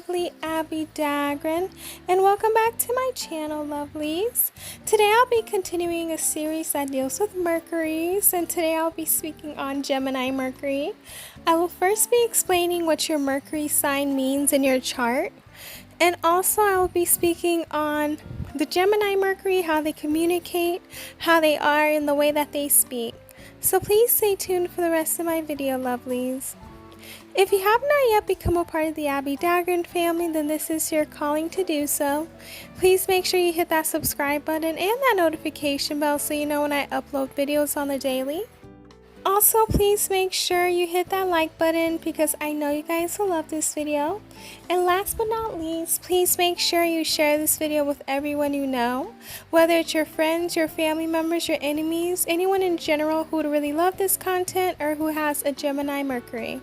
lovely Abbie Dagrin, and welcome back to my channel, lovelies. Today I'll be continuing a series that deals with Mercuries, and today I'll be speaking on Gemini Mercury. I will first be explaining what your Mercury sign means in your chart, and also I will be speaking on the Gemini Mercury, how they communicate, how they are, and the way that they speak. So please stay tuned for the rest of my video, lovelies. If you have not yet become a part of the Abbie Dagrin family, then this is your calling to do so. Please make sure you hit that subscribe button and that notification bell so you know when I upload videos on the daily. Also, please make sure you hit that like button because I know you guys will love this video. And last but not least, please make sure you share this video with everyone you know, whether it's your friends, your family members, your enemies, anyone in general who would really love this content or who has a Gemini Mercury.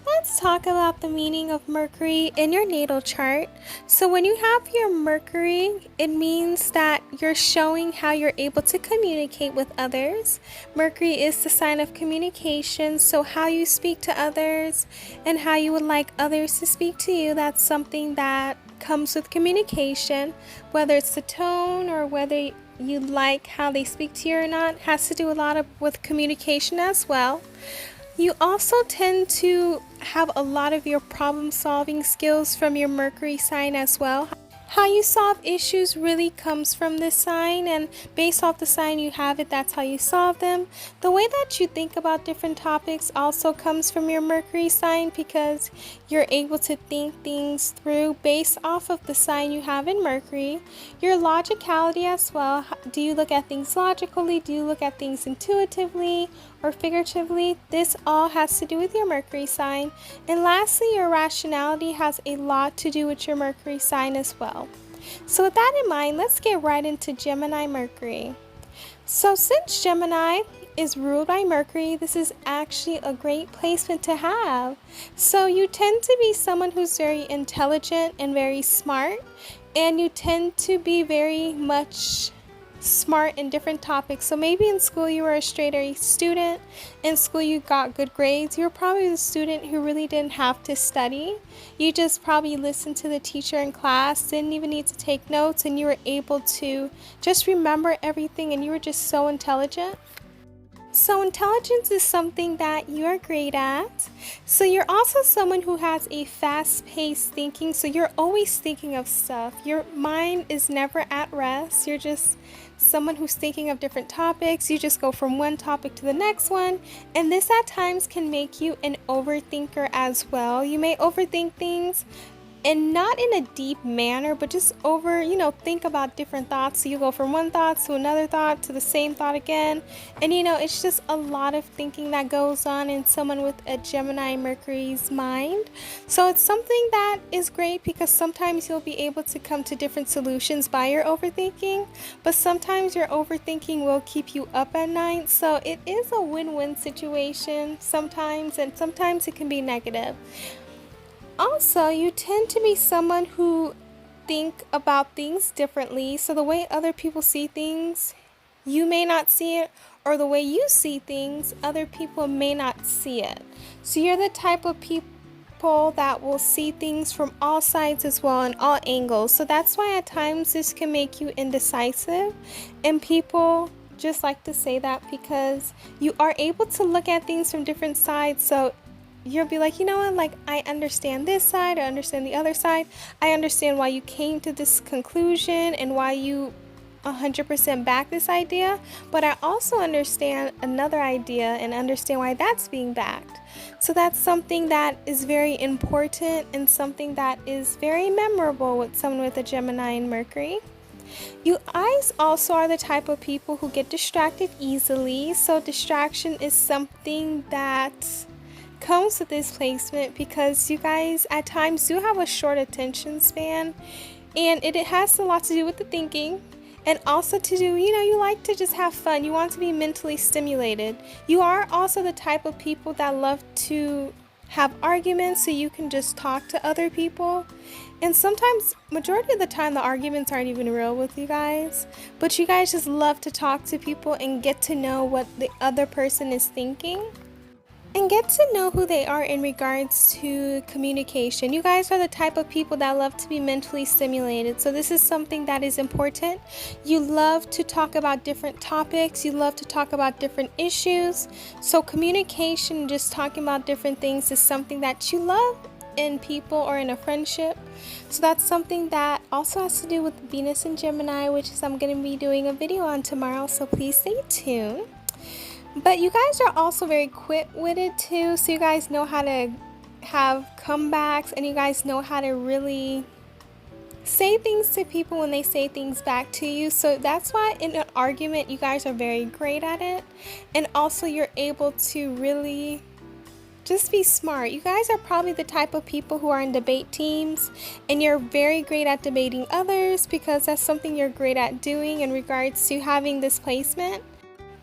Let's talk about the meaning of Mercury in your natal chart. So when you have your Mercury, it means that you're showing how you're able to communicate with others. Mercury is the sign of communication, so how you speak to others and how you would like others to speak to you, that's something that comes with communication. Whether it's the tone or whether you like how they speak to you or not, has to do a lot with communication as well. You also tend to have a lot of your problem-solving skills from your Mercury sign as well. How you solve issues really comes from this sign, and based off the sign you have it, that's how you solve them. The way that you think about different topics also comes from your Mercury sign because you're able to think things through based off of the sign you have in Mercury. Your logicality as well. Do you look at things logically? Do you look at things intuitively or figuratively? This all has to do with your Mercury sign. And lastly, your rationality has a lot to do with your Mercury sign as well. So with that in mind, let's get right into Gemini Mercury. So since Gemini is ruled by Mercury, this is actually a great placement to have. So you tend to be someone who's very intelligent and very smart, and you tend to be very much smart in different topics. So maybe in school you were a straight A student, in school you got good grades, you were probably the student who really didn't have to study. You just probably listened to the teacher in class, didn't even need to take notes, and you were able to just remember everything, and you were just so intelligent. So intelligence is something that you're great at. So you're also someone who has a fast-paced thinking, so you're always thinking of stuff. Your mind is never at rest. You're just someone who's thinking of different topics. You just go from one topic to the next one, and this at times can make you an overthinker as well. You may overthink things, and not in a deep manner, but just think about different thoughts. So you go from one thought to another thought to the same thought again. And it's just a lot of thinking that goes on in someone with a Gemini Mercury's mind. So it's something that is great because sometimes you'll be able to come to different solutions by your overthinking, but sometimes your overthinking will keep you up at night. So it is a win-win situation sometimes, and sometimes it can be negative. Also, you tend to be someone who think about things differently. So the way other people see things, you may not see it, or the way you see things, other people may not see it. So you're the type of people that will see things from all sides as well and all angles. So that's why at times this can make you indecisive, and people just like to say that because you are able to look at things from different sides. So you'll be like, you know what, like I understand this side, I understand the other side, I understand why you came to this conclusion and why you 100% back this idea, but I also understand another idea and understand why that's being backed. So that's something that is very important and something that is very memorable with someone with a Gemini and Mercury. You guys also are the type of people who get distracted easily. So distraction is something that comes with this placement because you guys at times do have a short attention span, and it has a lot to do with the thinking, and also to do, you like to just have fun. You want to be mentally stimulated. You are also the type of people that love to have arguments so you can just talk to other people. And sometimes, majority of the time, the arguments aren't even real with you guys, but you guys just love to talk to people and get to know what the other person is thinking and get to know who they are in regards to communication. You guys are the type of people that love to be mentally stimulated, so this is something that is important. You love to talk about different topics, you love to talk about different issues, so communication, just talking about different things, is something that you love in people or in a friendship. So that's something that also has to do with Venus and Gemini, which is I'm going to be doing a video on tomorrow, so please stay tuned. But you guys are also very quick-witted too, so you guys know how to have comebacks, and you guys know how to really say things to people when they say things back to you. So that's why in an argument you guys are very great at it, and also you're able to really just be smart. You guys are probably the type of people who are in debate teams, and you're very great at debating others because that's something you're great at doing in regards to having this placement.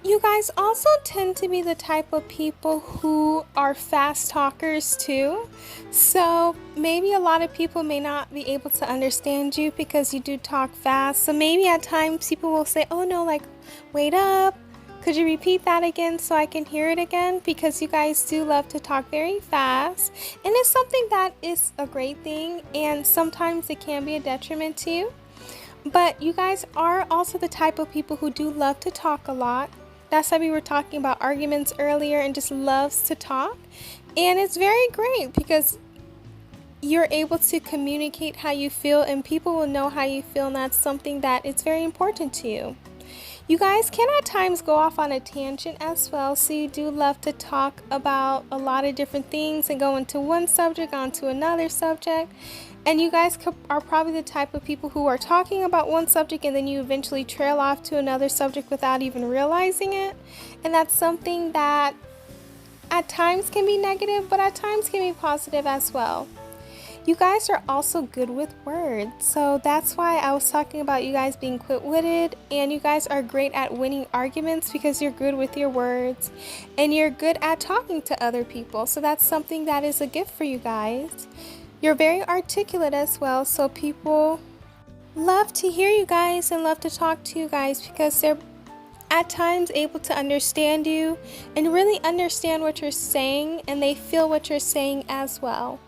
You guys also tend to be the type of people who are fast talkers too. So maybe a lot of people may not be able to understand you because you do talk fast. So maybe at times people will say, oh no, like, wait up. Could you repeat that again so I can hear it again? Because you guys do love to talk very fast. And it's something that is a great thing, and sometimes it can be a detriment to you. But you guys are also the type of people who do love to talk a lot. That's why we were talking about arguments earlier, and just loves to talk. And it's very great because you're able to communicate how you feel, and people will know how you feel, and that's something that is very important to you. You guys can at times go off on a tangent as well, so you do love to talk about a lot of different things and go into one subject onto another subject. And you guys are probably the type of people who are talking about one subject and then you eventually trail off to another subject without even realizing it. And that's something that at times can be negative, but at times can be positive as well. You guys are also good with words, so that's why I was talking about you guys being quick-witted, and you guys are great at winning arguments because you're good with your words and you're good at talking to other people. So that's something that is a gift for you guys. You're very articulate as well, so people love to hear you guys and love to talk to you guys because they're at times able to understand you and really understand what you're saying, and they feel what you're saying as well.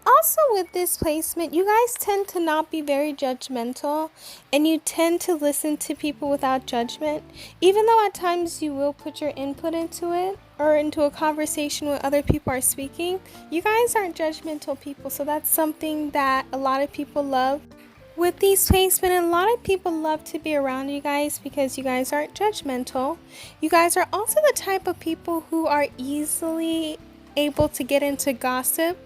Also with this placement, you guys tend to not be very judgmental, and you tend to listen to people without judgment. Even though at times you will put your input into it or into a conversation when other people are speaking, you guys aren't judgmental people, so that's something that a lot of people love with these placements. And a lot of people love to be around you guys because you guys aren't judgmental. You guys are also the type of people who are easily able to get into gossip.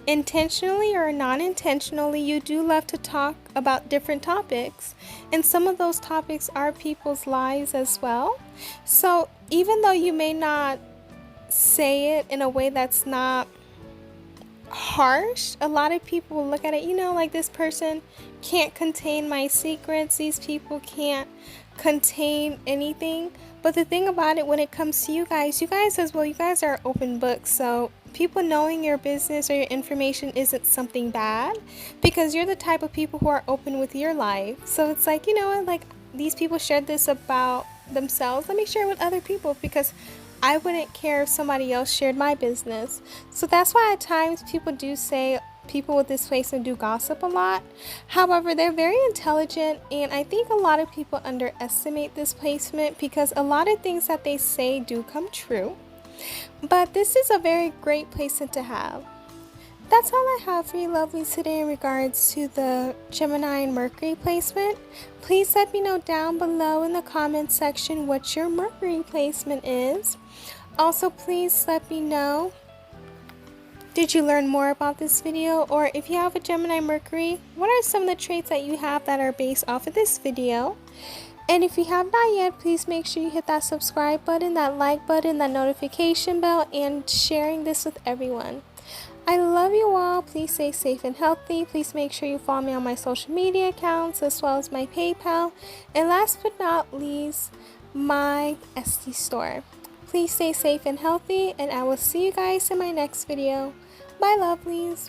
Intentionally or non-intentionally, you do love to talk about different topics, and some of those topics are people's lives as well. So even though you may not say it in a way that's not harsh, a lot of people will look at it, like, this person can't contain my secrets, these people can't contain anything. But the thing about it, when it comes to you guys as well, you guys are open books, so people knowing your business or your information isn't something bad because you're the type of people who are open with your life. So it's like, like, these people shared this about themselves, let me share it with other people because I wouldn't care if somebody else shared my business. So that's why at times people do say people with this placement do gossip a lot. However, they're very intelligent, and I think a lot of people underestimate this placement because a lot of things that they say do come true. But this is a very great placement to have. That's all I have for you lovelies today in regards to the Gemini and Mercury placement. Please let me know down below in the comment section what your Mercury placement is. Also, please let me know, did you learn more about this video? Or if you have a Gemini Mercury, what are some of the traits that you have that are based off of this video? And if you have not yet, please make sure you hit that subscribe button, that like button, that notification bell, and sharing this with everyone. I love you all. Please stay safe and healthy. Please make sure you follow me on my social media accounts as well as my PayPal. And last but not least, my Etsy store. Please stay safe and healthy, and I will see you guys in my next video. Bye, lovelies.